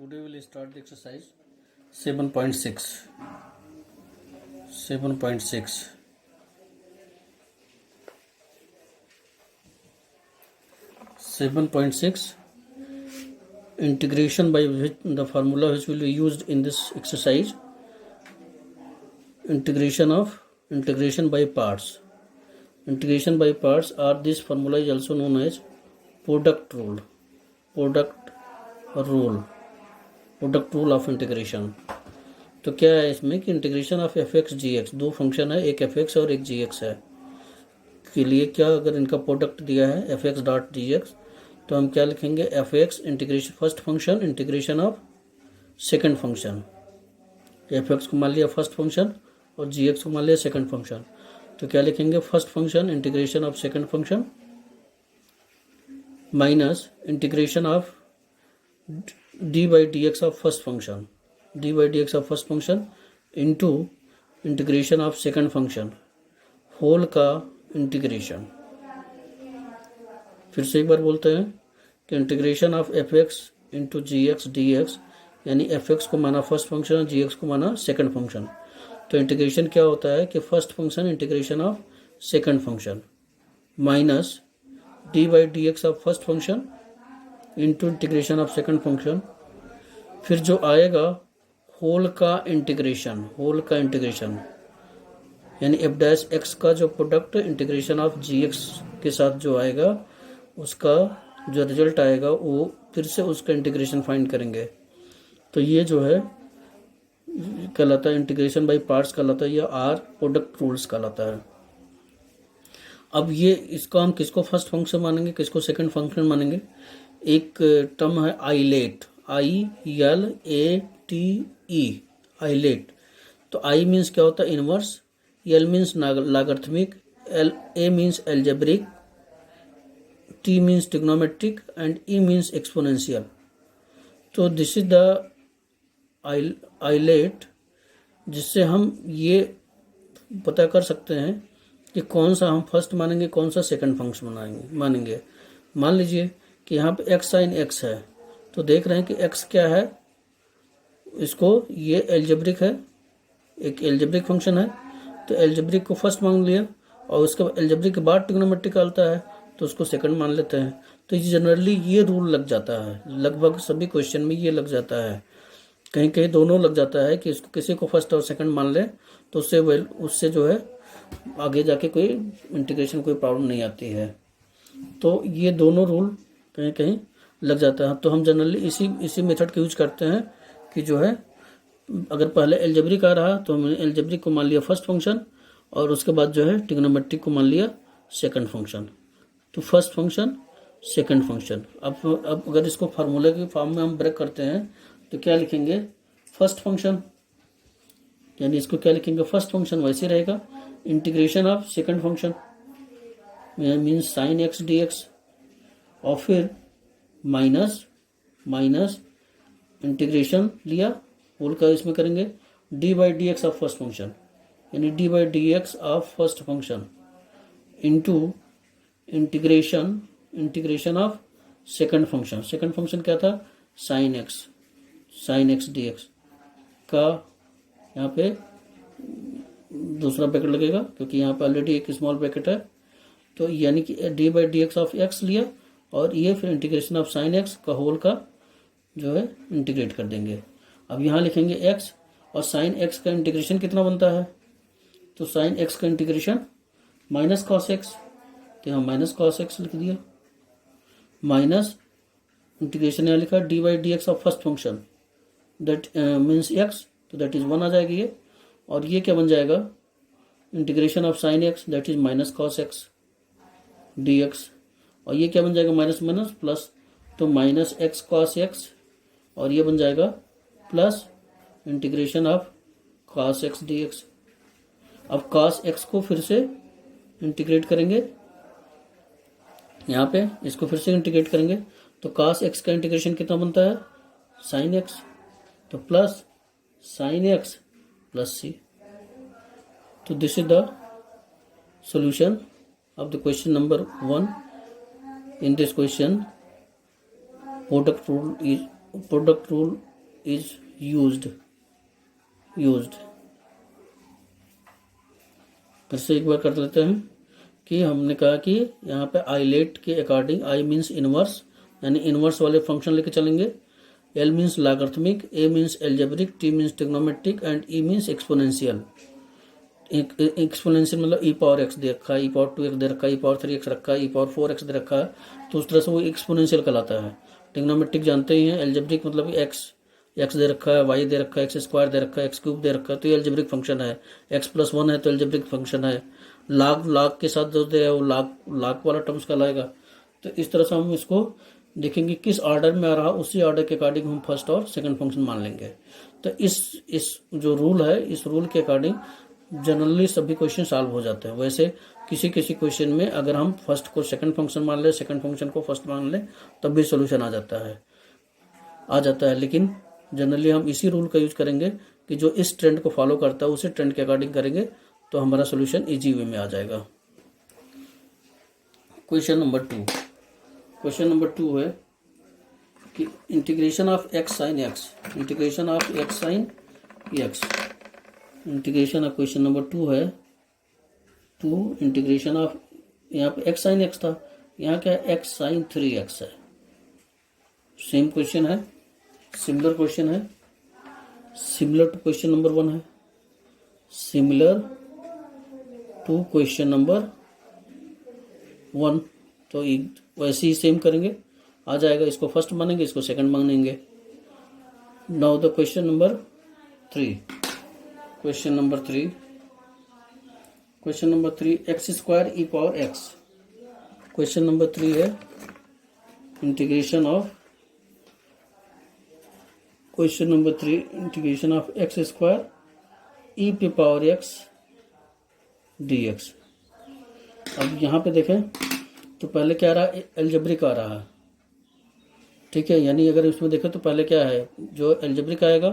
Today we will start the exercise 7.6. 7.6. Integration by which the formula which will be used in this exercise. Integration by parts. Integration by parts, or this formula is also known as product rule. Product rule of integration. तो क्या है इसमें कि integration of f x g x, दो function है, एक F x और एक जी एक्स है, के लिए क्या अगर इनका प्रोडक्ट दिया है F x dot G x, तो हम क्या लिखेंगे, F x integration first function integration of second function. F x को मान लिया फर्स्ट फंक्शन और जी एक्स को मान लिया सेकंड फंक्शन, तो क्या लिखेंगे, first function integration of second function minus integration of d by d x of first function, d by d x of first function into integration of second function whole का integration. फिर से एक बार बोलते हैं कि integration of f x into g x d x, यानी f x को माना फर्स्ट फंक्शन और जी एक्स को माना सेकंड फंक्शन. तो इंटीग्रेशन क्या होता है कि first function integration of second function minus d by d x of first function into integration of second function. फिर जो आएगा होल का इंटीग्रेशन यानी एफ डैश एक्स का जो product integration of g x के साथ जो आएगा, उसका जो रिजल्ट आएगा वो फिर से उसका इंटीग्रेशन फाइंड करेंगे. तो ये जो है कहलाता है इंटीग्रेशन बाय पार्ट्स कहलाता है, या आर प्रोडक्ट रूल्स कहलाता है. अब ये इसको हम किसको फर्स्ट फंक्शन मानेंगे, किसको सेकंड फंक्शन मानेंगे. एक टर्म है आइलेट, ILATE, आइलेट. तो आई मीन्स क्या होता है, inverse, L means logarithmic, A means algebraic, T means trigonometric and E means exponential. तो दिस इज द आइलेट, जिससे हम ये पता कर सकते हैं कि कौन सा हम फर्स्ट मानेंगे, कौन सा सेकंड फंक्शन मानेंगे. मान लीजिए कि यहाँ पे एक्स साइन एक्स है, तो देख रहे हैं कि एक्स क्या है, इसको ये एल्जेब्रिक है, एक एल्जेब्रिक फंक्शन है, तो एल्जेब्रिक को फर्स्ट मान लिया और उसके एल्जेब्रिक के बाद ट्रिग्नोमेट्रिक आता है तो उसको सेकंड मान लेते हैं. तो जनरली ये रूल लग जाता है, लगभग सभी क्वेश्चन में ये लग जाता है, कहीं कहीं दोनों लग जाता है कि इसको किसी को फर्स्ट और सेकंड मान ले तो उससे जो है आगे जाके कोई इंटीग्रेशन कोई प्रॉब्लम नहीं आती है. तो ये दोनों रूल कहीं कहीं लग जाता है. तो हम जनरली इसी मेथड का यूज करते हैं कि जो है अगर पहले एल्जेब्रिक आ रहा तो हमने एल्जेब्रिक को मान लिया फर्स्ट फंक्शन और उसके बाद जो है ट्रिग्नोमेट्रिक को मान लिया सेकंड फंक्शन. तो फर्स्ट फंक्शन सेकंड फंक्शन. अब अगर इसको फार्मूले के फॉर्म में हम ब्रेक करते हैं तो क्या लिखेंगे, फर्स्ट फंक्शन, यानी इसको क्या लिखेंगे, फर्स्ट फंक्शन वैसे रहेगा, integration of second function means sine x d x, और फिर माइनस इंटीग्रेशन लिया होल का इसमें करेंगे d by d x of first function, यानी d by d x of first function into integration of second function. Second function क्या था, sign x d x का, यहाँ पे दूसरा ब्रैकेट लगेगा क्योंकि यहाँ पे ऑलरेडी एक स्मॉल ब्रैकेट है. तो यानी कि D by d x of x लिया और ये फिर इंटीग्रेशन ऑफ साइन एक्स का होल का जो है इंटीग्रेट कर देंगे. अब यहाँ लिखेंगे एक्स और साइन एक्स का इंटीग्रेशन कितना बनता है, तो साइन एक्स का इंटीग्रेशन माइनस कॉस एक्स, तो यहाँ माइनस कॉस एक्स लिख दिया, माइनस इंटीग्रेशन यहाँ लिखा D by d x of first function that means x, तो दैट इज 1 आ जाएगी ये, और ये क्या बन जाएगा, integration of sine x that is minus cos x d x, और ये क्या बन जाएगा, माइनस माइनस प्लस, तो माइनस एक्स कॉस एक्स, और ये बन जाएगा plus integration of cos x d x. अब कॉस एक्स को फिर से इंटीग्रेट करेंगे, यहाँ पे इसको फिर से इंटीग्रेट करेंगे, तो कॉस एक्स का इंटीग्रेशन कितना बनता है, साइन एक्स, तो plus sine x plus c. तो this is the solution of the question number 1. In this question, product rule is used. फिर से एक बार कर लेते हैं कि हमने कहा कि यहाँ पे आइलेट के अकॉर्डिंग आई मीन्स इनवर्स, यानी इनवर्स वाले फंक्शन लेके चलेंगे। L means logarithmic, A means algebraic, T means trigonometric and E means exponential. Exponential मतलब ई पावर एक्स दे रखा है, ई पावर 2x दे रखा है, ई पावर 3x रखा है, ई पावर 4x दे रखा है, तो उस तरह से वो एक्सपोनेंशियल कहलाता है। ट्रिग्नोमेट्रिक जानते ही हैं, एल्जेब्रिक मतलब एक्स दे रखा है, वाई दे रखा है, एक्स स्क्वायर दे रखा है, एक्स क्यूब दे रखा है, तो ये एल्जेब्रिक फंक्शन है। x+1 है तो एल्जेब्रिक फंक्शन है। लाग के साथ जो दे वो लाग वाला टर्म्स कहलाएगा। तो इस तरह से हम इसको देखेंगे किस ऑर्डर में आ रहा, उसी ऑर्डर के अकॉर्डिंग हम फर्स्ट और सेकंड फंक्शन मान लेंगे। तो इस जो रूल है, इस रूल के अकॉर्डिंग जनरली सभी क्वेश्चन सॉल्व हो जाते हैं। वैसे किसी किसी क्वेश्चन में अगर हम फर्स्ट को सेकंड फंक्शन मान ले, सेकंड फंक्शन को फर्स्ट मान ले, तब भी सोल्यूशन आ जाता है। लेकिन जनरली हम इसी रूल का यूज करेंगे कि जो इस ट्रेंड को फॉलो करता है उसी ट्रेंड के अकॉर्डिंग करेंगे, तो हमारा सोल्यूशन इजी वे में आ जाएगा। क्वेश्चन नंबर टू है कि integration of x sine x, integration of x sine x, integration of question number 2 है इंटीग्रेशन ऑफ, यहाँ पे एक्स साइन एक्स था, यहाँ क्या है एक्स साइन 3x है। सेम क्वेश्चन है, सिमिलर क्वेश्चन है, सिमिलर टू क्वेश्चन नंबर 1 है, सिमिलर टू क्वेश्चन नंबर 1। तो वैसे ही सेम करेंगे, आ जाएगा। इसको फर्स्ट मानेंगे, इसको सेकंड मानेंगे। Now the question number 3, question number 3 x square e power x. Question number 3 है integration of, question number 3 integration of x square e पे पावर एक्स डी एक्स। अब यहाँ पे देखें तो पहले क्या आ रहा है, एल्जेब्रिक आ रहा है, ठीक है। यानी अगर इसमें देखें तो पहले क्या है, जो एल्जेब्रिक आएगा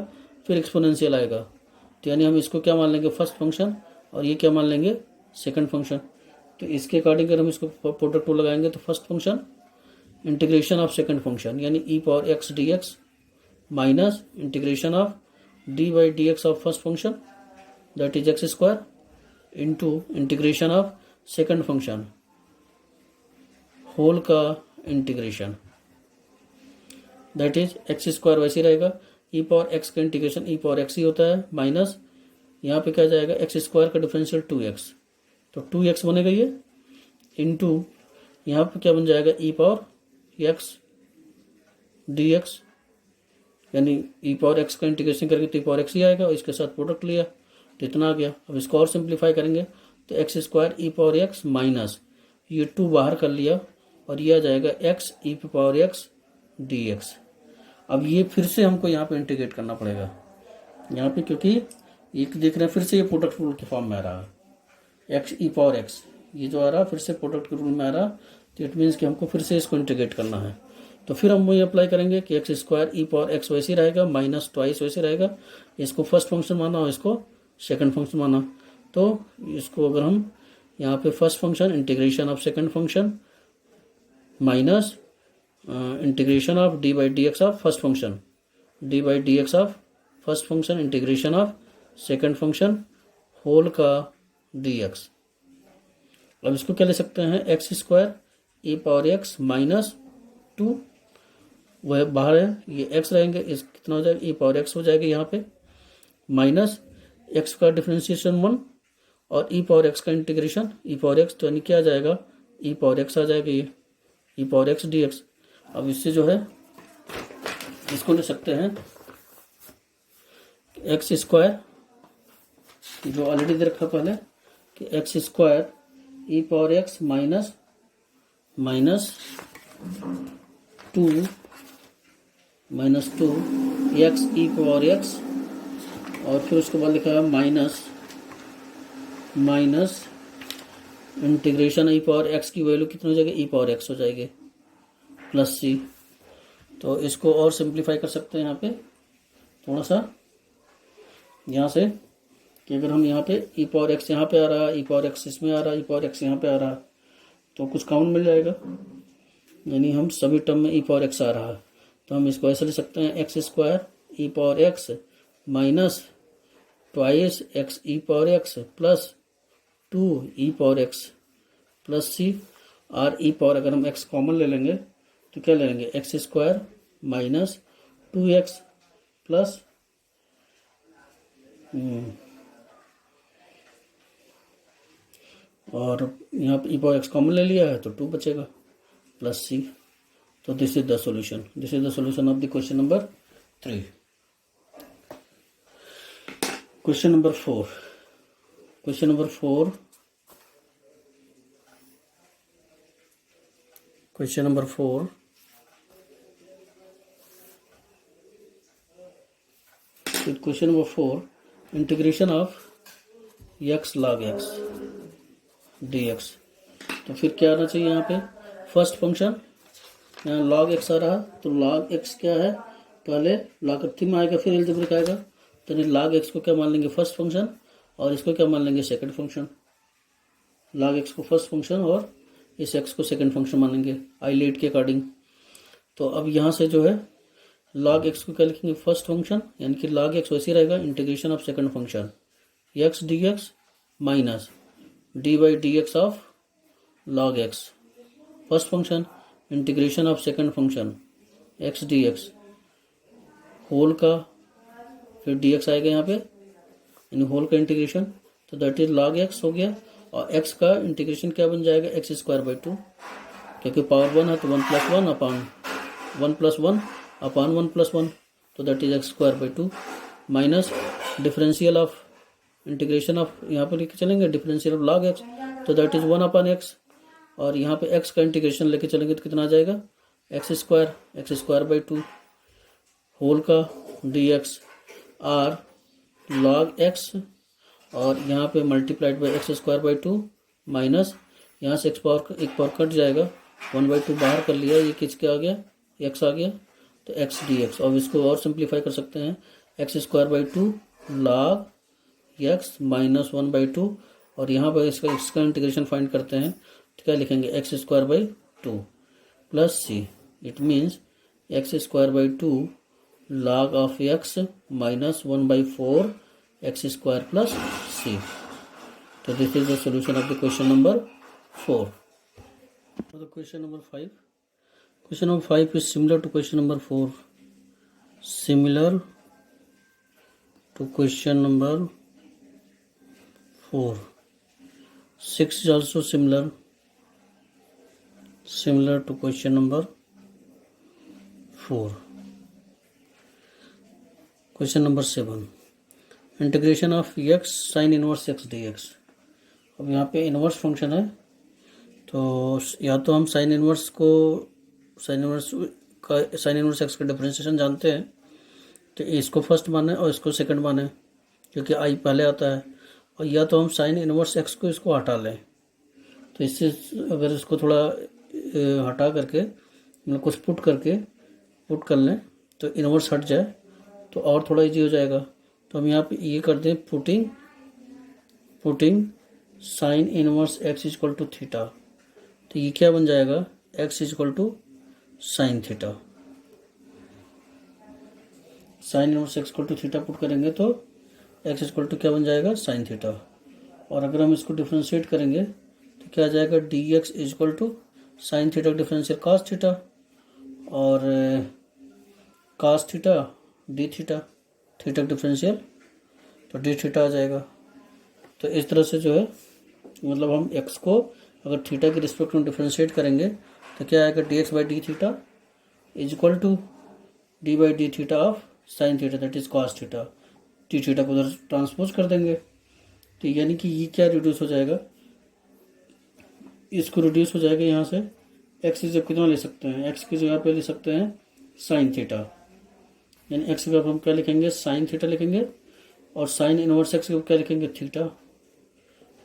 फिर एक्सपोनेंशियल आएगा, तो यानी हम इसको क्या मान लेंगे, फर्स्ट फंक्शन, और ये क्या मान लेंगे, सेकंड फंक्शन। तो इसके अकॉर्डिंग अगर हम इसको प्रोडक्ट टू लगाएंगे तो first function integration of second function यानी e power x d x minus integration of d by d x of first function that is x square into integration of second function whole का integration that is x square वैसे ही रहेगा। E power x का integration e power x ही होता है, minus यहाँ पे क्या जाएगा, एक्स स्क्वायर का डिफरेंशियल 2x, तो 2x बनेगा ये, इंटू यहाँ पे क्या बन जाएगा, ई पावर एक्स डी एक्स, यानी ई पावर एक्स का इंटीग्रेशन करके तो ई पावर एक्स ही आएगा, और इसके साथ प्रोडक्ट लिया तो इतना आ गया। अब इसको और सिंप्लीफाई करेंगे तो x square e power x minus ये 2 बाहर कर लिया, और ये आ जाएगा x e power x d x. अब ये फिर से हमको यहाँ पे इंटीग्रेट करना पड़ेगा यहाँ पे, क्योंकि ये देख रहे हैं फिर से ये प्रोडक्ट रूल के फॉर्म में आ रहा है, एक्स ई पावर एक्स ये जो आ रहा है फिर से प्रोडक्ट के रूल में आ रहा है, तो इट मीन्स कि हमको फिर से इसको इंटीग्रेट करना है। तो फिर हम ये अप्लाई करेंगे कि x square e power x वैसे ही रहेगा, माइनस ट्वाइस वैसे रहेगा, इसको फर्स्ट फंक्शन माना और इसको सेकंड फंक्शन माना। तो इसको अगर हम यहाँ पे first function integration of second function minus integration of d by d x of first function, d by d x of first function integration of second function whole का डी एक्स। अब इसको क्या ले सकते हैं, x square e power x minus 2, वह बाहर है, ये एक्स रहेंगे, इस कितना हो जाएगा, ई पावर एक्स हो जाएगा यहाँ पे, माइनस एक्स का डिफ्रेंशिएशन 1 और ई पावर एक्स का इंटीग्रेशन ई पावर एक्स, तो यानी क्या आ जाएगा, ई पावर एक्स आ जाएगा, ये ई पावर एक्स डी एक्स। अब इससे जो है इसको ले सकते हैं एक्स स्क्वायर, जो ऑलरेडी दे रखा पहले कि x square e power x minus 2 x e power x, और फिर उसके बाद लिखा है minus integration e power x की वैल्यू कितनी हो जाएगी, ई पावर एक्स हो जाएगी प्लस सी। तो इसको और सिंप्लीफाई कर सकते हैं यहाँ पे थोड़ा सा, यहाँ से कि अगर हम यहाँ पे ई पावर एक्स यहाँ पे आ रहा है, ई पावर एक्स इसमें आ रहा है, ई पावर एक्स यहाँ पे आ रहा है, तो कुछ काउंट मिल जाएगा, यानी हम सभी टर्म में ई पावर एक्स आ रहा है। तो हम इसको ऐसे ले सकते हैं x square e power x minus twice x e power x plus 2 e power x plus c or e power, अगर हम एक्स कॉमन ले लेंगे तो क्या ले लेंगे, x square minus 2x plus और यहाँ पे ई पावर एक्स कॉमन ले लिया है तो 2 बचेगा प्लस सी। तो this is the solution, this is the solution of the question number 3। Question number 4, question number 4, question number 4, question number 4, integration of x log x dx। तो फिर क्या आना चाहिए यहाँ पे, फर्स्ट फंक्शन, यहाँ log x आ रहा तो log x क्या है, पहले लॉगरिथम आएगा फिर एल्जेब्रिक आएगा, तो log x को क्या मान लेंगे, फर्स्ट फंक्शन, और इसको क्या मान लेंगे, सेकंड फंक्शन। log x को फर्स्ट फंक्शन और इस x को सेकंड फंक्शन मानेंगे आइलेट के अकॉर्डिंग। तो अब यहाँ से जो है log x को क्या लिखेंगे, फर्स्ट फंक्शन, यानी कि log x वैसे रहेगा integration of second function x dx minus d by d x of log x, first function integration of second function x dx whole का, फिर dx आएगा यहाँ पे, यानी होल का इंटीग्रेशन, तो दैट इज log x हो गया। और x का इंटीग्रेशन क्या बन जाएगा, एक्स स्क्वायर बाई 2, क्योंकि पावर 1 है तो 1 प्लस 1 अपान 1 प्लस 1 अपान 1 प्लस 1, तो that is x square by 2 minus differential of integration of, यहाँ पे लेके चलेंगे डिफरेंशियल ऑफ log x, तो दैट इज 1 अपान एक्स, और यहाँ पे x का इंटीग्रेशन लेके चलेंगे तो कितना आ जाएगा, एक्स स्क्वायर बाई 2 होल का dx आर log x, और यहाँ पे multiplied by x square by 2 minus, यहाँ से एक पावर कट जाएगा, 1/2 बाहर कर लिया, ये किसके आ गया, x आ गया, तो x dx। और इसको और सिंप्लीफाई कर सकते हैं, x square by 2 log x minus 1/2, और यहाँ पर इसका इंटीग्रेशन फाइंड करते हैं तो क्या लिखेंगे, x square by 2 plus c, it means x square by 2 log of x minus 1/4 x square plus c. तो this is the solution of the question number 4। The question number 5. Question number 5 is similar to question number 4. Similar to question number 4. 6 is also similar. Similar to question number 4. Question number 7. Integration of x sign inverse x dx। अब यहाँ पे inverse function है, तो या तो हम sign inverse x का differentiation जानते हैं, तो इसको फर्स्ट माने और इसको सेकंड माने, क्योंकि आई पहले आता है, और या तो हम साइन इनवर्स x को इसको हटा लें, तो इससे अगर इसको थोड़ा हटा करके मतलब कुछ पुट कर लें तो इनवर्स हट जाए तो और थोड़ा इजी हो जाएगा। तो हम यहाँ पे ये कर दें, putting sine inverse x equal to theta, तो ये क्या बन जाएगा, x equal to sine theta. Sine inverse x equal to theta put करेंगे तो x इक्वल टू क्या बन जाएगा, साइन थीटा। और अगर हम इसको डिफ्रेंशिएट करेंगे तो क्या आ जाएगा, dx equal to sine theta differential cos theta, और cos theta d theta, theta differential तो d थीटा आ जाएगा। तो इस तरह से जो है मतलब हम x को अगर थीटा के रिस्पेक्ट में डिफरेंशिएट करेंगे तो क्या आएगा, dx by d theta is equal to d by d theta of sine theta that is cos theta, d theta को उधर ट्रांसपोज कर देंगे, तो यानी कि ये क्या रिड्यूस हो जाएगा, इसको रिड्यूस हो जाएगा यहाँ से, x की जगह कितना ले सकते हैं, x की जगह पे ले सकते हैं साइन थीटा, यानी x की जगह हम क्या लिखेंगे, साइन थीटा लिखेंगे, और साइन इनवर्स x की क्या लिखेंगे, थीटा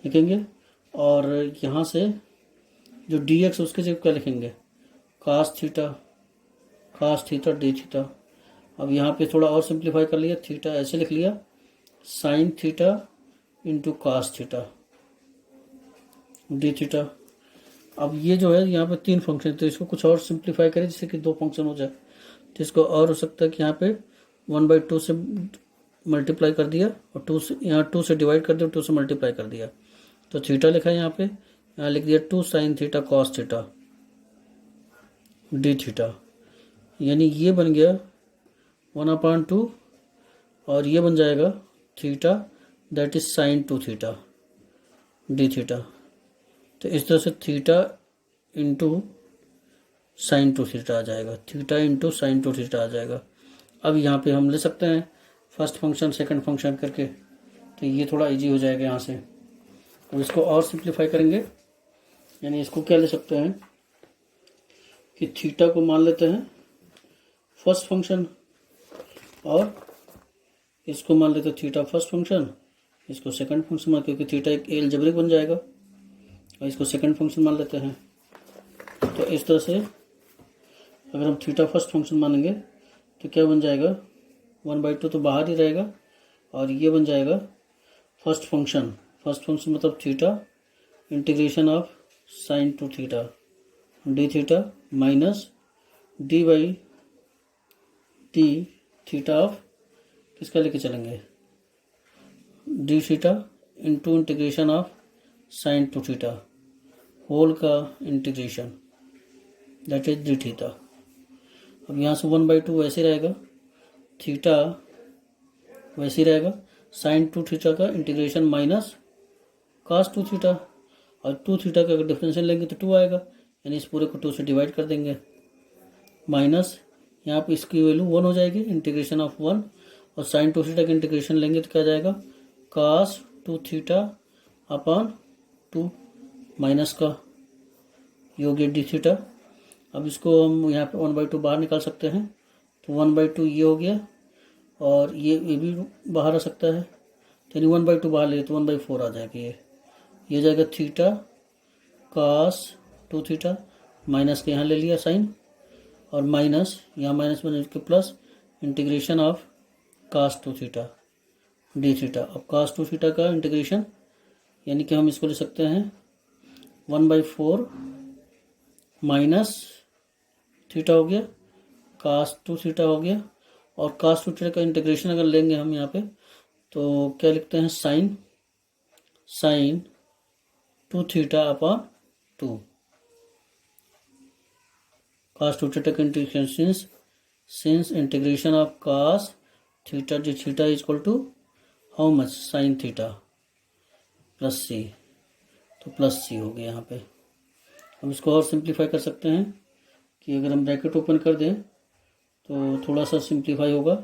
लिखेंगे, और यहाँ से जो dx उसके जगह क्या लिखेंगे, cos थीटा d थीटा। अब यहाँ पे थोड़ा और सिंप्लीफाई कर लिया, थीटा ऐसे लिख लिया, sine theta into cos theta d theta. अब ये जो है यहाँ पे 3 फंक्शन, तो इसको कुछ और सिंप्लीफाई करें जिससे कि 2 फंक्शन हो जाए, तो इसको और हो सकता है कि यहाँ पे 1/2 से मल्टीप्लाई कर दिया और 2 से, यहाँ 2 से डिवाइड कर दिया, 2 से मल्टीप्लाई कर दिया, तो थीटा लिखा है यहाँ पे, यहाँ लिख दिया 2 sin theta cos theta d theta, यानी ये बन गया 1/2 और ये बन जाएगा theta that is sine 2 theta d theta. तो इस तरह से थीटा इंटू साइन 2 थीटा आ जाएगा, थीटा इंटू साइन 2 थीटा आ जाएगा। अब यहाँ पे हम ले सकते हैं फर्स्ट फंक्शन सेकंड फंक्शन करके, तो ये थोड़ा इजी हो जाएगा यहाँ से। अब इसको और सिंप्लीफाई करेंगे, यानी इसको क्या ले सकते हैं कि थीटा को मान लेते हैं फर्स्ट फंक्शन और इसको मान लेते हैं थीटा फर्स्ट फंक्शन, इसको सेकंड फंक्शन मान, क्योंकि थीटा एक एलजेब्रिक बन जाएगा, और इसको सेकंड फंक्शन मान लेते हैं। तो इस तरह से अगर हम थीटा फर्स्ट फंक्शन मानेंगे तो क्या बन जाएगा 1/2 तो बाहर ही रहेगा, और ये बन जाएगा फर्स्ट फंक्शन। फर्स्ट फंक्शन मतलब theta integration of sine 2 theta d theta minus d by t theta of किसका लेके चलेंगे d theta into integration of sine 2 theta whole का integration that is d theta. अब यहाँ से 1/2 वैसे रहेगा, थीटा वैसे ही रहेगा, साइन 2 थीटा का इंटीग्रेशन माइनस cos 2 थीटा, और 2 थीटा का अगर डिफरेंशियल लेंगे तो 2 आएगा, यानी इस पूरे को 2 से डिवाइड कर देंगे, माइनस यहाँ पे इसकी वैल्यू 1 हो जाएगी, इंटीग्रेशन ऑफ 1, और साइन 2 थीटा का इंटीग्रेशन लेंगे तो क्या जाएगा cos 2 थीटा अपॉन 2 माइनस का ये हो गया डी थीटा। अब इसको हम यहाँ पे 1/2 बाहर निकाल सकते हैं, तो 1/2 ये हो गया, और ये भी बाहर आ सकता है, तो यानी 1/2 बाहर ले तो 1/4 आ जाएगा, ये जाएगा थीटा cos 2 थीटा, माइनस के यहाँ ले लिया साइन, और माइनस यहाँ माइनस बने के plus integration of cos 2 theta d theta. अब cos 2 थीटा का इंटीग्रेशन यानी कि हम इसको ले सकते हैं 1/4 माइनस थीटा हो गया, cos 2 थीटा हो गया, और cos 2 थीटा का इंटीग्रेशन अगर लेंगे हम यहाँ पे तो क्या लिखते हैं sine 2 theta upon 2, cos 2 theta का integration since integration of cos theta d theta is equal to how much sine theta plus c, तो प्लस सी हो गया यहाँ पे। हम इसको और सिंप्लीफाई कर सकते हैं कि अगर हम ब्रैकेट ओपन कर दें तो थोड़ा सा सिंप्लीफाई होगा,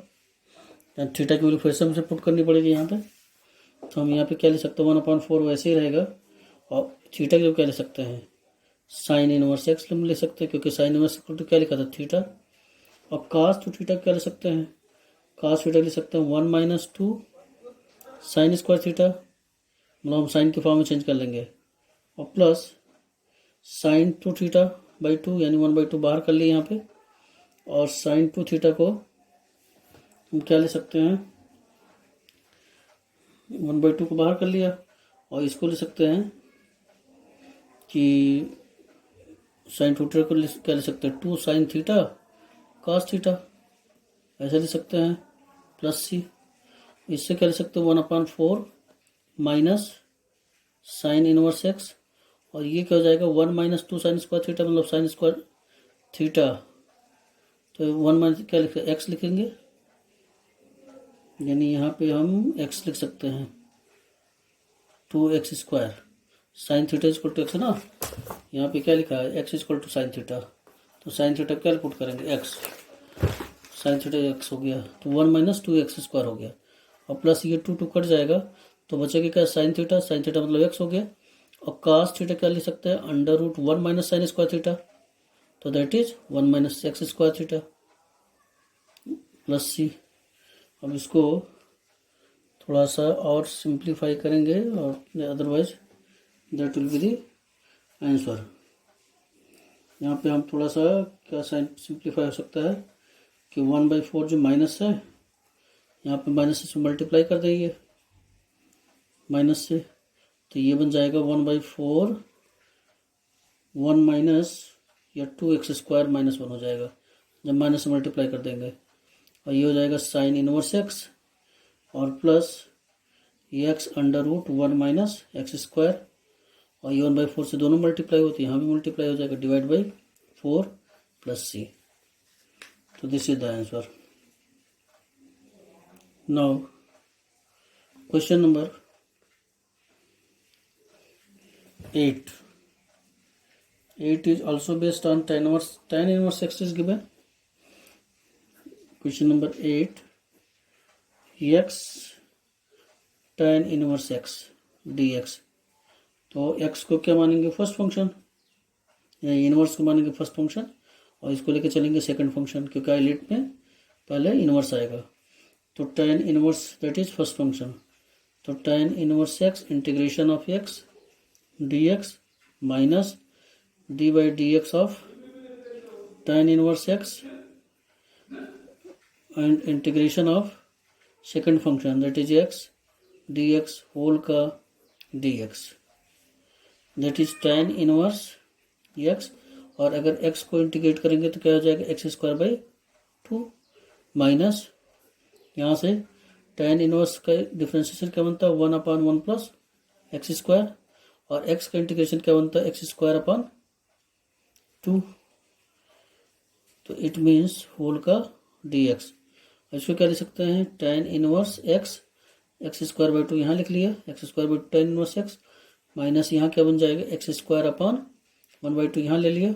थीटा की वैल्यू फिर से हमसे पुट करनी पड़ेगी यहाँ पे, तो हम यहाँ पे क्या ले सकते हैं 1/4 वैसे ही रहेगा, और थीटा की क्या ले सकते हैं साइन इनवर्स एक्स ले सकते हैं, क्योंकि साइन इनवर्स इक्वल टू क्या लिखा था थीटा, और cos 2 थीटा क्या ले सकते हैं cos थीटा ले सकते हैं 1 - 2 साइन स्क्वायर थीटा, मतलब हम साइन की फॉर्म में चेंज कर लेंगे, और प्लस साइन 2 थीटा बाई 2, यानी 1/2 बाहर कर लिए यहाँ पे, और साइन 2 थीटा को हम क्या ले सकते हैं 1/2 को बाहर कर लिया, और इसको ले सकते हैं कि साइन 2 थीटा को क्या ले सकते हैं 2 साइन थीटा cos थीटा, ऐसे ले सकते हैं प्लस सी, इससे क्या ले सकते हैं 1/4 माइनस साइन इनवर्स एक्स, और ये क्या हो जाएगा 1 - 2 साइन स्क्वायर थीटा, मतलब साइन स्क्वायर थीटा, तो 1 क्या लिखेंगे एक्स लिखेंगे, यानी यहाँ पे हम एक्स लिख सकते हैं 2x square sine theta equal to x है ना, यहाँ पे क्या लिखा है x equal to sine theta, तो साइन थीटा क्या पुट करेंगे एक्स, साइन थीटा एक्स हो गया, तो 1 - 2x स्क्वायर हो गया, और प्लस ये 2 कट जाएगा, तो बचेगा क्या साइन थीटा मतलब एक्स हो गया, और cos थीटा क्या लिख सकते हैं √1 - साइन स्क्वायर थीटा, तो that is 1 - x square theta plus c. अब इसको थोड़ा सा और सिंप्लीफाई करेंगे, और otherwise that will be the answer. यहाँ पे हम थोड़ा सा क्या सिंप्लीफाई हो सकता है कि 1/4 जो माइनस है यहाँ पे माइनस से मल्टीप्लाई कर देंगे माइनस से, तो ये बन जाएगा 1/4 1 माइनस या 2x स्क्वायर -1 हो जाएगा जब माइनस से मल्टीप्लाई कर देंगे, और ये हो जाएगा साइन इनवर्स एक्स और plus x under root 1 minus x square और ये 1/4 से दोनों मल्टीप्लाई होती है, यहाँ भी मल्टीप्लाई हो जाएगा, डिवाइड बाई 4 प्लस सी। तो this is the answer. Now question number 8 is also based on tan inverse x is given. Question number 8, x tan inverse x dx। तो x को क्या मानेंगे, फर्स्ट फंक्शन, या inverse को मानेंगे first function और इसको लेके चलेंगे सेकंड फंक्शन, क्योंकि आइलेट में पहले इनवर्स आएगा। तो tan inverse that is first function. तो tan inverse x integration of x dx minus d by d x of tan inverse x and integration of second function that is x dx whole का dx that is tan inverse x। और अगर x को integrate करेंगे तो क्या हो जाएगा, x square by 2 minus यहाँ से tan इनवर्स का डिफ्रेंशिएशन क्या बनता है, 1/1 प्लस एक्स स्क्वायर और x का इंटीग्रेशन क्या बनता है, एक्स स्क्वायर अपॉन 2। तो इट मीन्स होल का dx। इसको क्या लिख सकते हैं, tan inverse x x square by 2 यहाँ लिख लिया, x square by tan inverse x minus यहाँ क्या बन जाएगा, एक्स स्क्वायर अपॉन 1/2 यहाँ ले लिया,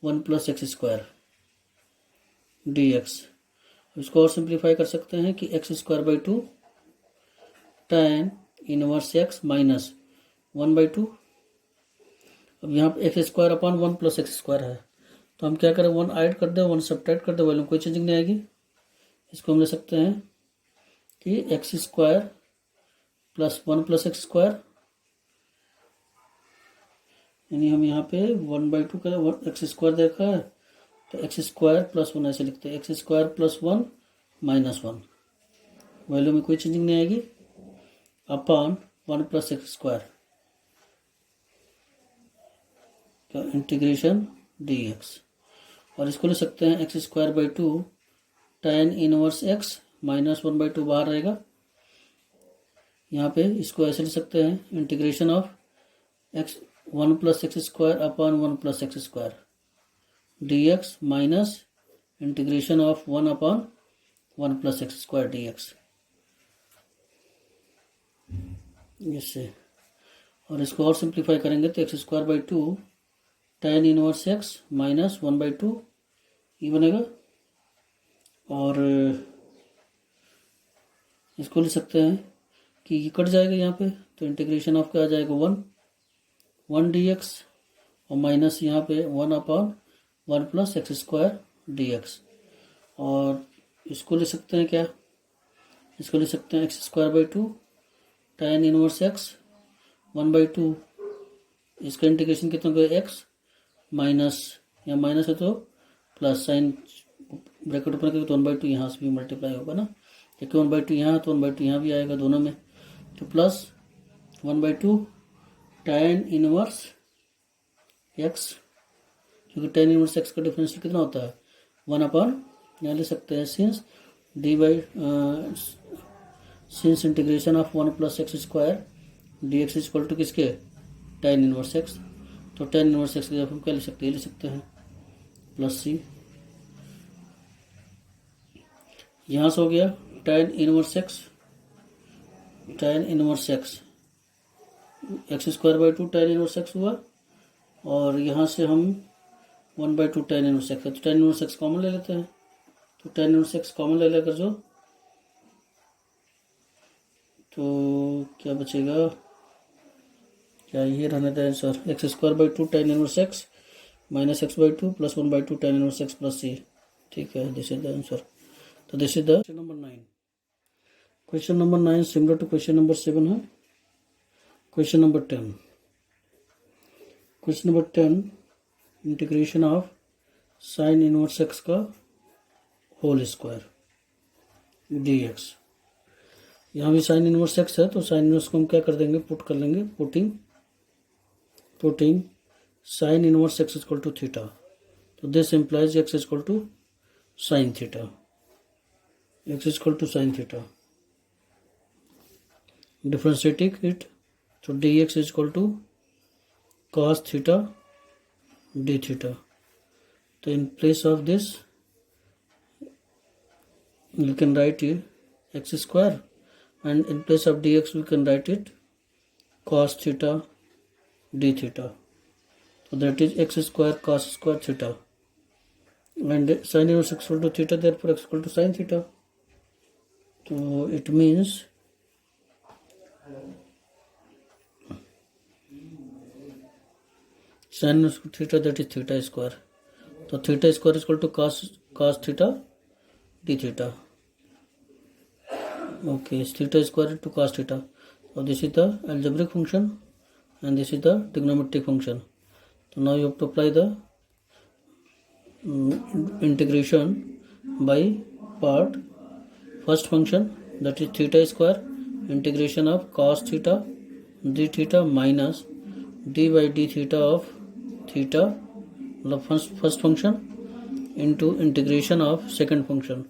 1 प्लस एक्स स्क्वायर dx। इसको और सिंप्लीफाई कर सकते हैं कि x square by 2 tan inverse x minus 1/2। अब यहाँ पे x square upon 1 plus x square है, तो हम क्या करें, 1 ऐड कर दे, 1 सब्ट्रैक्ट कर दे, वैल्यू कोई चेंजिंग नहीं आएगी। इसको हम ले सकते हैं कि x square plus 1 plus x square, यानी हम यहाँ पे 1/2 का एक्स स्क्वायर देखा है तो एक्स स्क्वायर प्लस 1 ऐसे लिखते हैं, x square plus 1 minus 1, value में कोई चेंजिंग नहीं आएगी, अपॉन 1 प्लस एक्स स्क्वायर का इंटीग्रेशन dx। और इसको ले सकते हैं x square by 2 tan inverse x minus 1/2 बाहर रहेगा, यहाँ पे इसको ऐसे ले सकते हैं, integration of x 1 plus x square upon 1 plus x square dx minus integration of 1 upon 1 plus x square dx। इससे और इसको और सिंप्लीफाई करेंगे तो x square by 2 tan inverse x minus 1/2 ये बनेगा, और इसको ले सकते हैं कि ये कट जाएगा यहाँ पे, तो इंटीग्रेशन ऑफ क्या आ जाएगा, 1 dx और माइनस यहाँ पे 1 upon 1 plus x square dx। और इसको ले सकते हैं क्या, इसको ले सकते हैं x square by 2 tan inverse x 1/2, इसका इंटीग्रेशन कितना होगा, x माइनस, यहाँ माइनस है तो प्लस साइन ब्रैकेट ओपन करके, तो 1/2 यहाँ से भी मल्टीप्लाई होगा ना, क्योंकि 1/2 यहाँ तो 1/2 यहाँ भी आएगा दोनों में, तो प्लस 1/2 tan इनवर्स x, क्योंकि tan इनवर्स x का डिफरेंशियल कितना होता है, 1 अपॉन, यहाँ ले सकते हैं since d by since integration of 1 plus x square dx equal to किसके, tan इनवर्स x। तो tan इनवर्स x की जगह हम क्या ले सकते हैं, ले सकते हैं प्लस सी, यहाँ से हो गया tan inverse x x square by 2 tan inverse x हुआ, और यहाँ से हम 1/2 tan इनवर्स x है, तो tan इनवर्स x कॉमन ले लेते हैं, तो tan इनवर्स x कॉमन ले लेकर जो, तो क्या बचेगा, क्या ये रहने दें answer, x square by 2 tan inverse x minus x/2 plus 1/2 tan inverse x plus c. ठीक है, दिस इज द आंसर। तो this is the question number 9। Question number 9 similar to question number 7 है। Question number 10, question number 10 integration of sine inverse x का whole square dx। यहाँ भी sign inverse x है, तो sine inverse को हम क्या कर देंगे, पुट कर लेंगे, putting sine inverse x equal to theta, तो this implies x equal to sine theta. x is equal to sin theta. Differentiating it, so dx is equal to cos theta d theta. So in place of this you can write it x square, and in place of dx we can write it cos theta d theta. So that is x square cos square theta, and sin inverse x equal to theta, therefore x equal to sin theta. So it means sin inverse theta, that is theta square. So theta square is equal to cos theta d theta. Okay, theta square to cos theta. So this is the algebraic function and this is the trigonometric function. So now you have to apply the integration by part. First function, that is theta square, integration of cos theta d theta minus d by d theta of theta, the first function, into integration of second function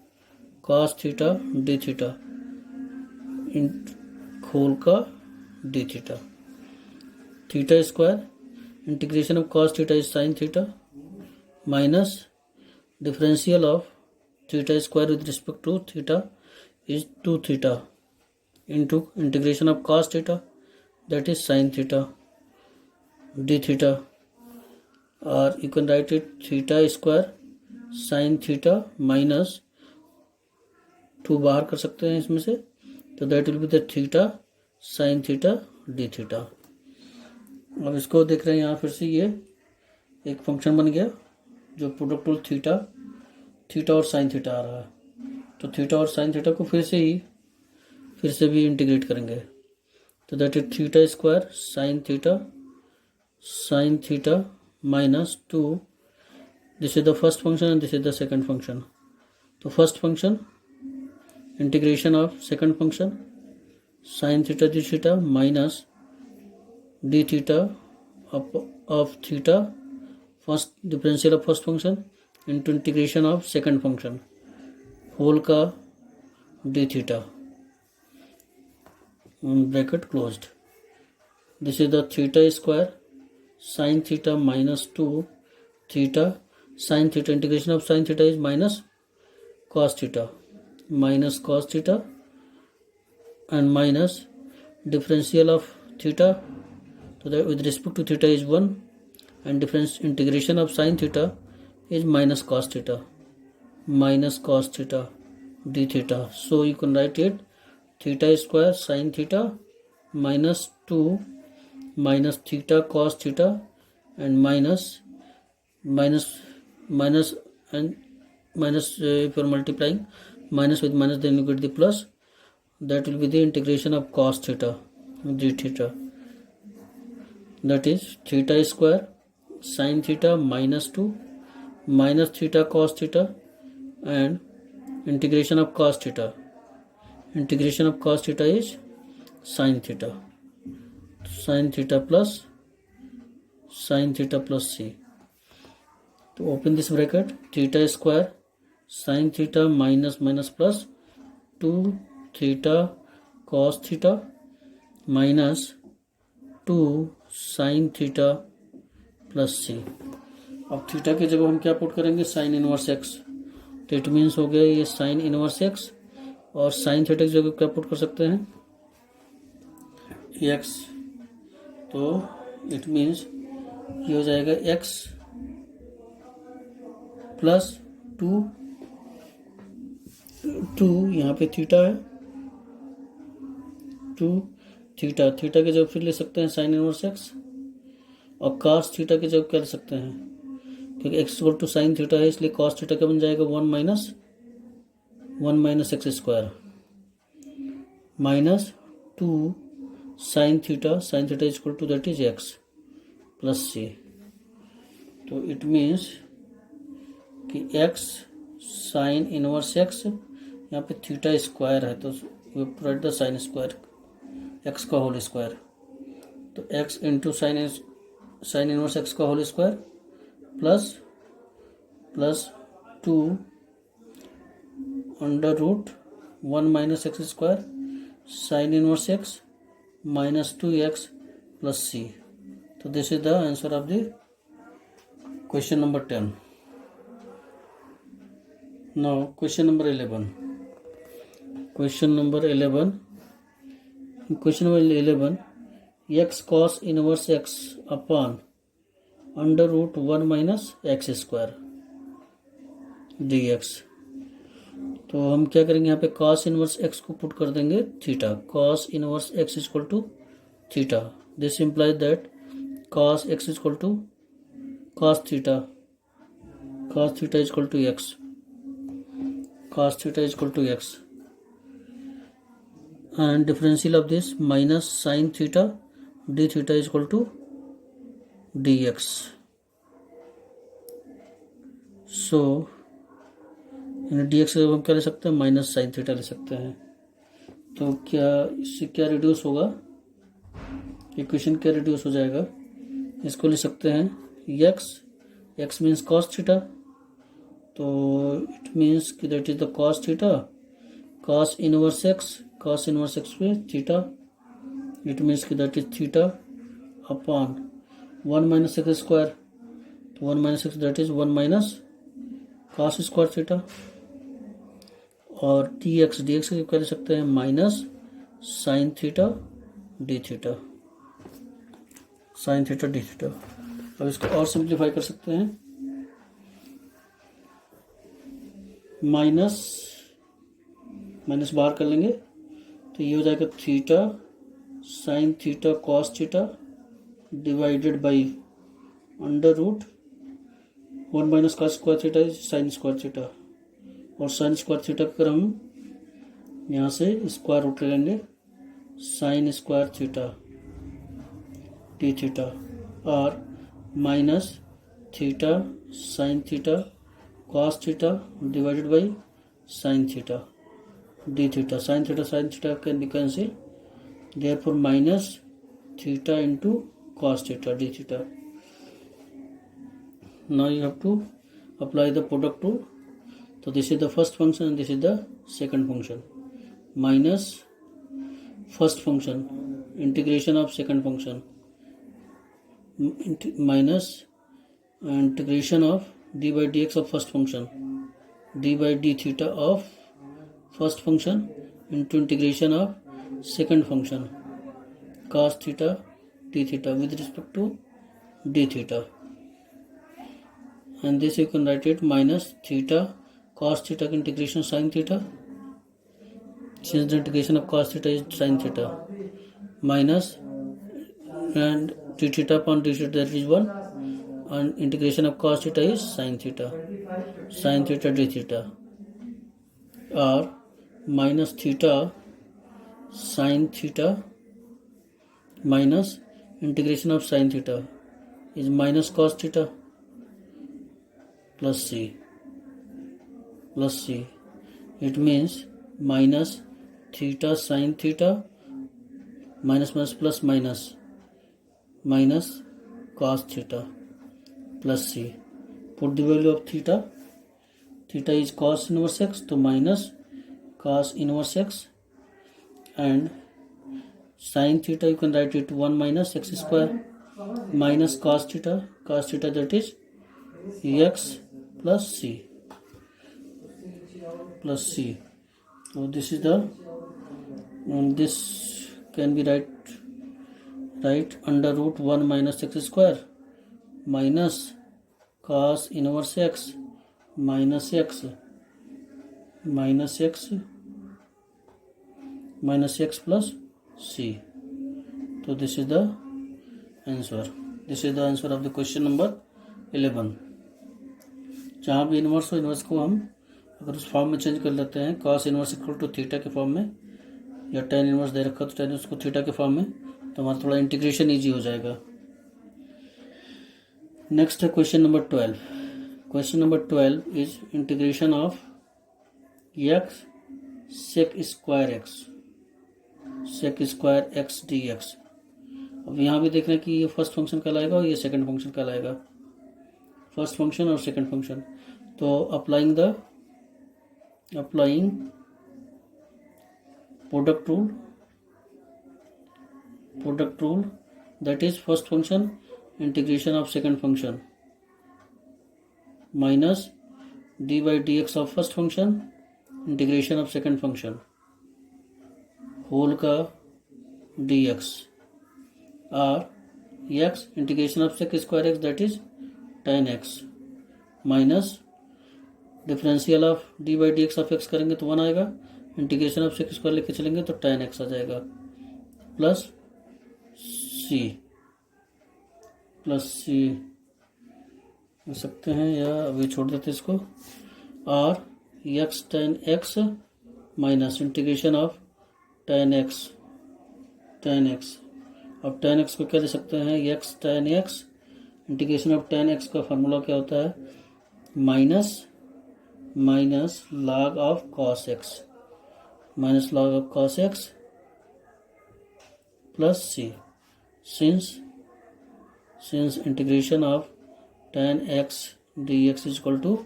cos theta d theta in whole का d theta. Theta square, integration of cos theta is sin theta minus differential of theta square with respect to theta is 2 theta into integration of cos theta, that is sin theta d theta, or you can write it theta square sin theta minus 2 बाहर कर सकते हैं इसमें से, तो that will be the theta sine theta d theta. अब इसको देख रहे हैं यहाँ, फिर से ये एक फंक्शन बन गया जो प्रोडक्ट ऑफ थीटा और साइन थीटा आ रहा है. तो थीटा और साइन थीटा को फिर से भी इंटीग्रेट करेंगे, तो that is theta square sine theta minus 2. This is the first function and this is the second function. तो first function integration of second function sin theta d theta minus d theta of theta, first differential of first function into integration of second function whole का d theta, bracket closed. This is the theta square sin theta minus 2 theta sin theta, integration of sin theta is minus cos theta and minus differential of theta, so that with respect to theta is 1, and difference integration of sin theta is minus cos theta d theta. So you can write it theta square sin theta minus 2 minus theta cos theta and minus if you are multiplying minus with minus, then you get the plus, that will be the integration of cos theta d theta, that is theta square sin theta minus 2 minus theta cos theta and integration of cos theta is sin theta plus c. To open this bracket, theta square sin theta minus plus 2 theta cos theta minus 2 sin theta plus c. अब theta की जगह हम क्या put करेंगे, sign inverse x. तो it means हो गया ये साइन इनवर्स एक्स, और साइन थीटा की जगह क्या पुट कर सकते हैं, एक्स. तो इट मीन्स ये हो जाएगा एक्स प्लस 2 यहाँ पे थीटा है, 2 थीटा की जगह फिर ले सकते हैं साइन इनवर्स एक्स, और cos थीटा की जगह क्या ले सकते हैं, क्योंकि x equal to sine theta है, इसलिए cos थीटा क्या बन जाएगा, 1 minus x square minus 2 sine theta is equal to that is x plus c. तो इट मीन्स कि एक्स साइन इनवर्स एक्स, यहाँ पे थीटा स्क्वायर है तो we write the sine square x का होल स्क्वायर, तो x into sine inverse x का whole square plus 2 under root 1 minus x square sine inverse x minus 2x plus c. तो this is the answer of the question number 10। Now question number 11। Question number 11 x cos inverse x upon under root 1 minus x square dx। तो हम क्या करेंगे, यहाँ पे cos inverse x को put कर देंगे theta. cos inverse x is equal to theta. This implies that cos x is equal to cos theta. cos theta is equal to x। cos theta is equal to x and differential of this minus sin theta d theta is equal to dx. So dx से हम क्या ले सकते हैं, minus sine theta ले सकते हैं। तो क्या इससे क्या रिड्यूस होगा, इक्वेशन क्या रिड्यूस हो जाएगा, इसको ले सकते हैं x मीन्स cos थीटा। तो इट मीन्स कि that is the cos theta, cos inverse x पे थीटा, इट मीन्स कि that is theta upon 1 minus x square. तो 1 minus x that is 1 minus cos square theta. और dx को क्या ले सकते हैं, minus sign theta d theta, sine theta d theta. अब इसको और सिंप्लीफाई कर सकते हैं, माइनस बाहर कर लेंगे तो ये हो जाएगा theta sine theta cos theta divided by under root 1 minus cos square theta is sine square theta. और साइन स्क्वायर थीटा का हम यहाँ से स्क्वायर रूट ले लेंगे, sine square theta d theta और minus theta sine theta cos theta divided by sine theta d theta. Sine theta can be cancel, therefore minus theta into cos theta d theta. Now you have to apply the product rule. तो this is the first function and this is the second function, minus first function integration of second function minus integration of d by d x of first function d by d theta of first function into integration of second function cos theta d theta with respect to d theta, and this you can write it minus theta cos theta integration sin theta, since the integration of cos theta is sin theta, minus and d theta upon d theta that is 1, and integration of cos theta is sin theta d theta, or minus theta sine theta minus integration of sine theta is minus cos theta plus c. It means minus theta sine theta minus minus plus minus cos theta plus c. Put the value of theta is cos inverse x, तो minus cos inverse x, and sin theta you can write it 1 minus x square minus cos theta that is x plus c So this is the this can be right under root 1 minus x square minus cos inverse x minus x plus c. So this is the answer of the question number 11। जहाँ भी inverse हो, inverse को हम अगर उस form में change कर लेते हैं, cos inverse equal to theta के फॉर्म में, या tan इन्वर्स दे रखा तो tan इन्वर्स को थीटा के फॉर्म में, तो हमारा थोड़ा इंटीग्रेशन ईजी हो जाएगा। नेक्स्ट है question number 12। Question number 12 is integration of x sec square x d x. अब यहाँ भी देख रहे हैं कि ये फर्स्ट फंक्शन कहलाएगा और ये सेकंड फंक्शन कहलाएगा, फर्स्ट फंक्शन और सेकंड फंक्शन। तो applying product rule, that is first function integration of second function minus d by dx of first function integration of second function whole का dx और x integration of sec square x that is tan x minus differential of d by d x of x करेंगे तो 1 आएगा, integration of sec square लेके चलेंगे तो tan x आ जाएगा plus सी लिख सकते हैं या अभी छोड़ देते इसको, और x tan x minus integration of tan x। अब tan x को क्या दे सकते हैं, x tan x integration of tan x का फार्मूला क्या होता है, minus log of cos x plus c, since integration of tan x dx is equal to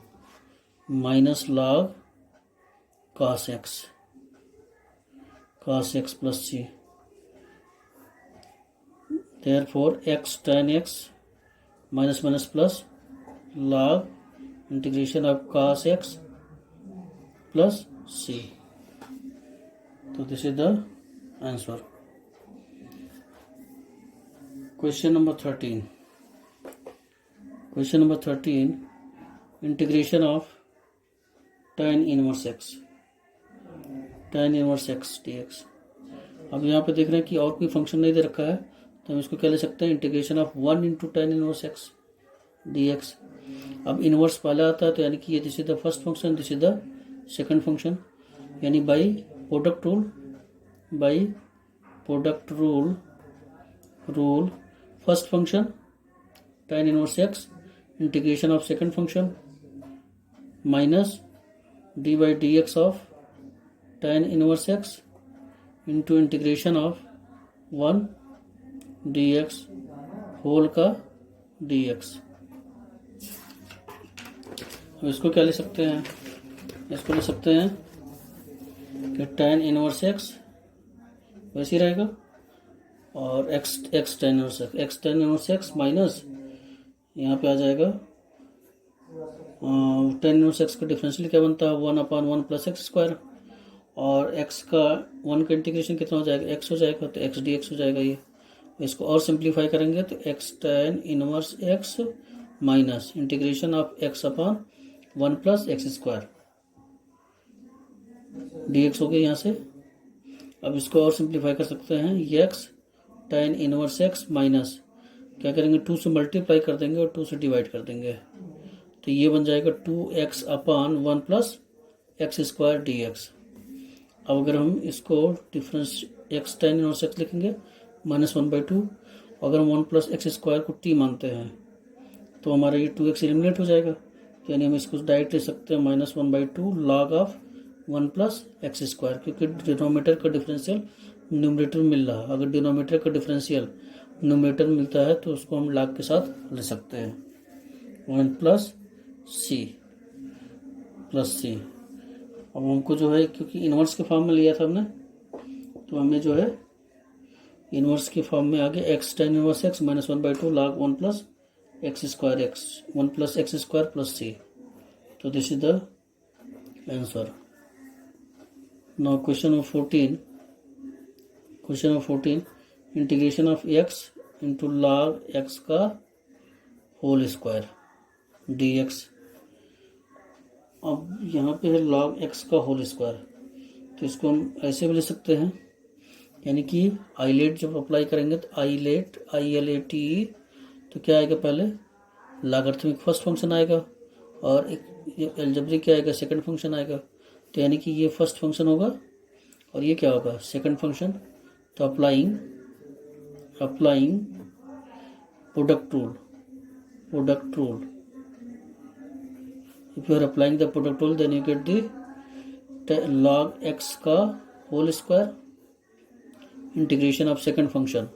minus log cos x plus c, therefore x tan x minus minus plus log integration of cos x plus c। तो this is the answer. Question number 13 integration of tan inverse x dx। अब यहाँ पे देख रहे हैं कि और कोई फंक्शन नहीं दे रखा है तो हम इसको क्या ले सकते हैं, integration of 1 into tan inverse x dx। अब इनवर्स पहला आता है तो यानी कि ये this is the first function, this is the second function, यानी by product rule first function tan inverse x integration of second function minus d by d x of tan inverse x into integration of 1 dx whole का dx। अब इसको क्या ले सकते हैं, इसको ले सकते हैं कि tan इनवर्स x वैसे ही रहेगा और x tan inverse x minus यहाँ पे आ जाएगा tan इनवर्स x का डिफरेंशियल क्या बनता है 1/1 प्लस एक्स स्क्वायर, और x का 1 का इंटीग्रेशन कितना हो जाएगा, x हो जाएगा तो x dx हो जाएगा। ये इसको और सिंप्लीफाई करेंगे तो x tan inverse x minus integration of x upon 1 plus x square dx हो गया यहाँ से। अब इसको और सिंप्लीफाई कर सकते हैं, x tan inverse x minus क्या करेंगे 2 से मल्टीप्लाई कर देंगे और 2 से डिवाइड कर देंगे तो ये बन जाएगा 2x upon 1 plus x square dx। अब अगर हम इसको difference x tan inverse x लिखेंगे -1/2, अगर हम 1 प्लस एक्स स्क्वायर को t मानते हैं तो हमारा ये 2x एलिमिनेट हो जाएगा, यानी हम इसको डायरेक्ट ले सकते हैं -1/2 log of 1 plus x square, क्योंकि डिनोमिनेटर का डिफरेंशियल न्यूमरेटर मिल रहा है। अगर डिनोमिनेटर का डिफरेंशियल न्यूमरेटर मिलता है तो उसको हम log के साथ ले सकते हैं 1 प्लस सी। अब हमको जो है क्योंकि इन्वर्स के फॉर्म में लिया था हमने तो हमें जो है इन्वर्स के फॉर्म में आगे x tan inverse x -1/2 log 1 plus x square x 1 plus x square plus c। तो this is the answer. Now question number 14 integration of x into log x का होल स्क्वायर dx। अब यहाँ पे है log x का whole square, तो इसको हम ऐसे भी ले सकते हैं, यानी कि आइलेट जब अप्लाई करेंगे तो ILATE तो क्या आएगा, पहले लॉगरिथमिक फर्स्ट फंक्शन आएगा और एक एल्जेब्रिक क्या आएगा, सेकंड फंक्शन आएगा। तो यानी कि ये फर्स्ट फंक्शन होगा और ये क्या होगा, सेकंड फंक्शन। तो applying product rule, if you are applying the product rule then you get the log x का whole square integration of second function,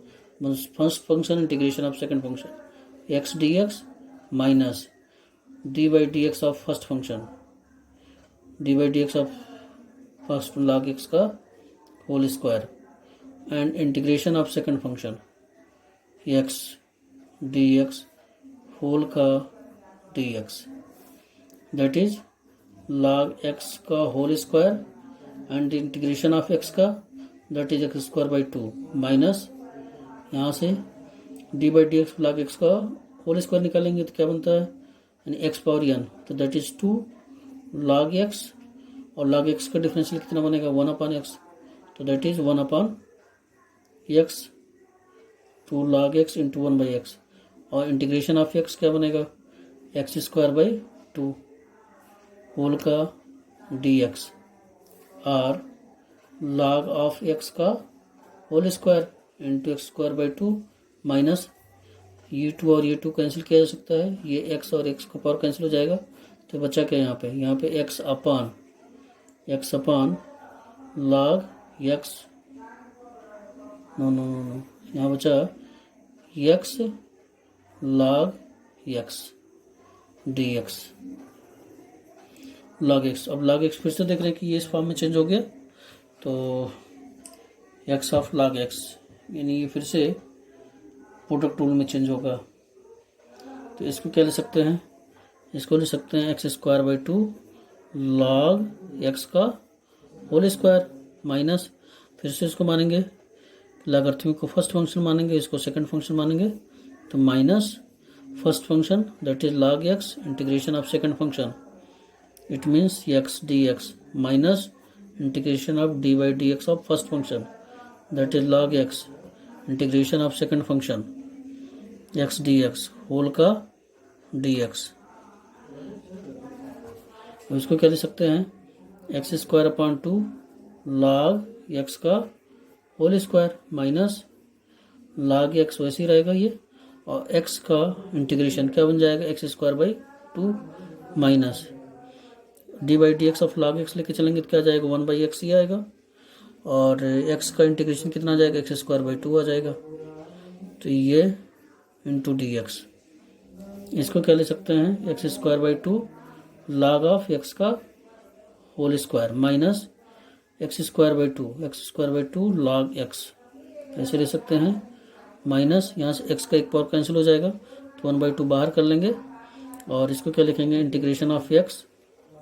first function integration of second function x dx minus d by d x of first function, d by d x of first log x का whole square and integration of second function x dx whole का dx, that is log x का whole square and integration of x का, that is x square by 2 minus यहाँ से d by dx log x का whole square निकालेंगे तो क्या बनता है, यानी x पावर n, तो दैट इज 2 log x, और log x का डिफरेंशियल कितना बनेगा 1 अपॉन x, तो that is 1 upon x, 2 log x into 1 by x, और इंटीग्रेशन ऑफ x क्या बनेगा x स्क्वायर बाई 2 होल का dx और log ऑफ x का whole square into x square by 2 minus ये 2 और ये 2 कैंसिल किया जा सकता है, ये x और x का पावर कैंसिल हो जाएगा, तो बचा क्या यहाँ पे x अपान log x, नो यहाँ बचा x log x dx log x। अब log x फिर से देख रहे हैं कि ये इस फॉर्म में चेंज हो गया, तो x ऑफ log x यानी ये फिर से प्रोडक्ट रूल में चेंज होगा, तो इसको क्या ले सकते हैं, इसको ले सकते हैं x square by 2 log x का होल स्क्वायर माइनस, फिर से इसको मानेंगे लॉगरिथमिक को फर्स्ट फंक्शन मानेंगे, इसको सेकंड फंक्शन मानेंगे, तो minus first function that is log x integration of second function, it means x dx minus integration of dy dx of first function that is log x integration of second function x dx whole का dx। इसको क्या दे सकते हैं x square upon 2 log x का whole square minus log x वैसे ही रहेगा ये, और x का इंटीग्रेशन क्या बन जाएगा x square by 2 minus d by d x of log x लेके चलेंगे तो क्या जाएगा 1 बाई एक्स ही आएगा, और x का इंटीग्रेशन कितना आ जाएगा एक्स स्क्वायर बाई 2 आ जाएगा, तो ये इंटू डी एक्स। इसको क्या ले सकते हैं x square by 2 log of x का whole square minus x square by 2 log x, ऐसे ले सकते हैं, माइनस यहाँ से x का एक पावर कैंसिल हो जाएगा तो 1 बाई 2 बाहर कर लेंगे, और इसको क्या लिखेंगे इंटीग्रेशन ऑफ x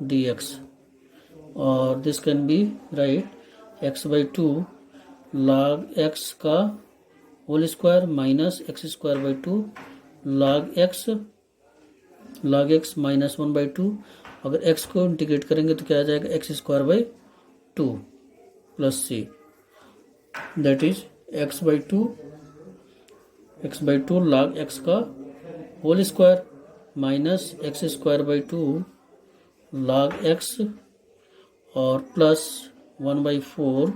dx, और this can be write x by 2 log x का whole square minus x square by 2 log x minus 1 by 2, अगर x को इंटीग्रेट करेंगे तो क्या आ जाएगा x square by 2 plus c, that is x by 2 log x का whole square minus x square by 2 log x और plus 1 by 4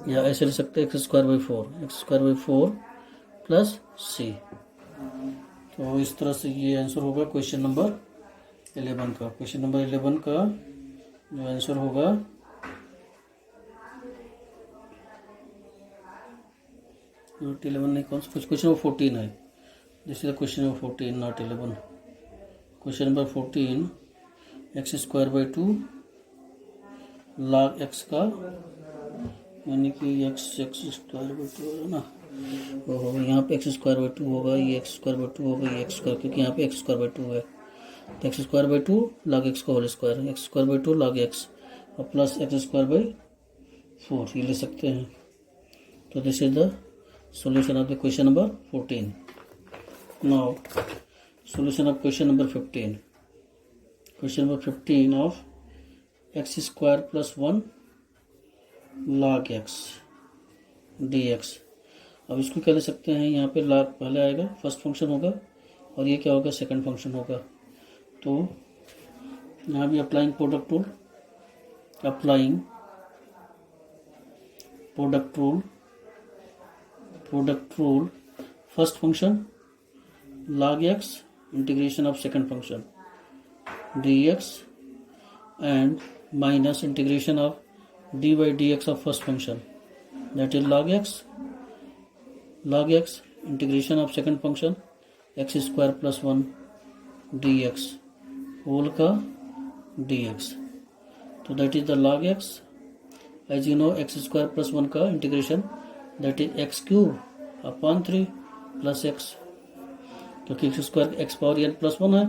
या ऐसे ले सकते हैं x square by 4 plus c. तो इस तरह से ये आंसर होगा क्वेश्चन नंबर 11 का। क्वेश्चन नंबर 11 का जो आंसर होगा नॉट 11 नहीं, कौन सा क्वेश्चन नंबर 14 है, this is question number 14 not 11। Question number 14 x square by 2 log x का यानी कि एक्स स्क्वायर बाई 2 है ना, वो होगा यहाँ पे एक्स स्क्वायर बाई 2 होगा, ये एक्स स्क्वायर बाई 2 होगा, ये एक्स स्क्वायर, क्योंकि यहाँ पे एक्स स्क्वायर बाई 2 है, तो x square by 2 log x का whole square, x square by 2 log x और प्लस एक्स स्क्वायर बाई 4 ये ले सकते हैं। तो this is the solution of the question number 14. Now solution of question number 15. Question number 15 of x square plus 1 log x dx। अब इसको क्या ले सकते हैं, यहाँ पे log पहले आएगा, फर्स्ट फंक्शन होगा, और ये क्या होगा सेकंड फंक्शन होगा। तो यहाँ भी applying product rule first function log x integration of second function dx and minus integration of dy dx of first function, that is log x integration of second function x square plus 1 dx whole का dx, तो that is the log x as you know x square plus 1 का integration that is x cube upon 3 plus x, क्योंकि x square x power n plus 1 है,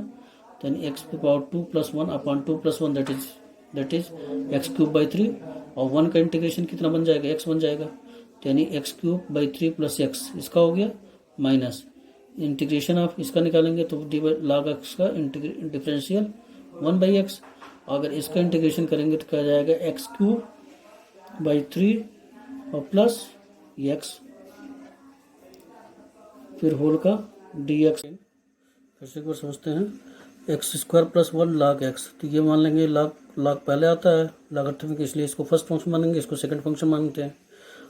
then x power 2 plus 1 upon 2 plus 1 that is x cube by 3, और 1 का integration कितना बन जाएगा, x बन जाएगा, यानी x cube by 3 plus x, इसका हो गया माइनस इंटीग्रेशन ऑफ इसका निकालेंगे तो डी बाई लॉग एक्स का डिफरेंशियल 1 बाई एक्स, अगर इसका इंटीग्रेशन करेंगे तो क्या जाएगा एक्स क्यूब बाई 3 और प्लस एक्स, फिर होल का डी एक्स। फिर से एक बार समझते हैं, x square plus 1 log x, तो ये मान लेंगे लॉग पहले आता है लॉगरिथमिक, इसलिए इसको फर्स्ट फंक्शन मानेंगे, इसको सेकंड फंक्शन मानते हैं।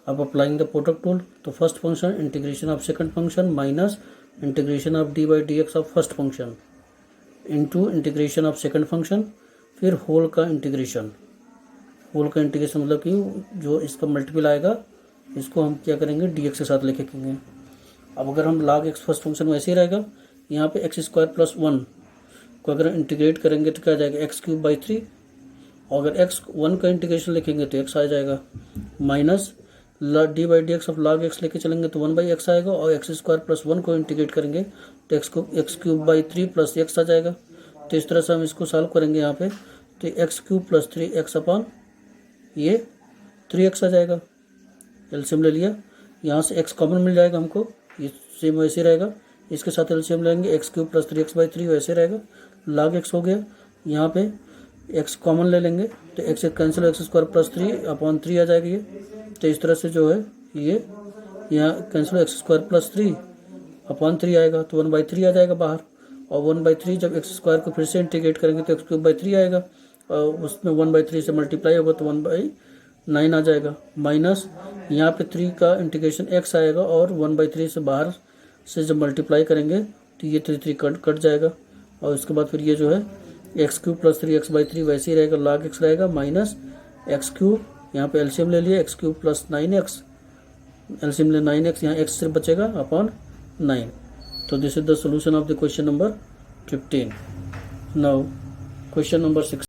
अब अप्लाइंग द प्रोडक्ट रूल, तो first function integration of second function minus integration of d by d x of first function into integration of second function, फिर होल का इंटीग्रेशन मतलब कि जो इसका मल्टीपल आएगा इसको हम क्या करेंगे डी एक्स के साथ लेके लिखेंगे। अब अगर हम log एक्स फर्स्ट फंक्शन वैसे ही रहेगा, यहाँ पे एक्स स्क्वायर प्लस 1 को अगर इंटीग्रेट करेंगे तो क्या आ जाएगा एक्स क्यूब बाई 3, और अगर एक्स 1 का इंटीग्रेशन लिखेंगे तो एक्स आ जाएगा, minus d by d x of log x लेके चलेंगे तो 1 बाई एक्स आएगा, और एक्स स्क्वायर प्लस 1 को इंटीग्रेट करेंगे तो x cube by 3 plus x आ जाएगा। तो इस तरह से हम इसको सॉल्व करेंगे यहाँ पे, तो x cube plus 3 x upon ये 3x आ जाएगा, एलसीएम ले लिया, यहाँ से x कॉमन मिल जाएगा हमको, ये सेम वैसे रहेगा, इसके साथ एलसीएम लेंगे x cube plus 3x by 3 वैसे रहेगा, log x हो गया, यहाँ पे x कॉमन ले लेंगे तो x से cancel x square plus 3 upon 3 आ जाएगी ये, तो इस तरह से जो है ये यहाँ cancel x square plus 3 upon 3 आएगा तो 1 बाई 3 आ जाएगा बाहर, और 1 बाई 3 जब एक्स स्क्वायर को फिर से इंटीग्रेट करेंगे तो एक्स क्यूब बाई 3 आएगा, और उसमें 1 बाई 3 से मल्टीप्लाई होगा तो 1 बाई 9 आ जाएगा, माइनस यहाँ पे 3 का इंटीग्रेशन x आएगा, और 1 बाई 3 से बाहर से जब मल्टीप्लाई करेंगे तो ये 3 कट जाएगा, और उसके बाद फिर ये जो है x cube plus 3x by 3 वैसे ही रहेगा, log x रहेगा माइनस एक्स क्यूब, यहाँ पे एलसीएम ले लिया x cube plus 9x, LCM ले 9x, यहाँ x सिर्फ बचेगा अपॉन 9। तो this is the solution of the question number 15। Now question number 16।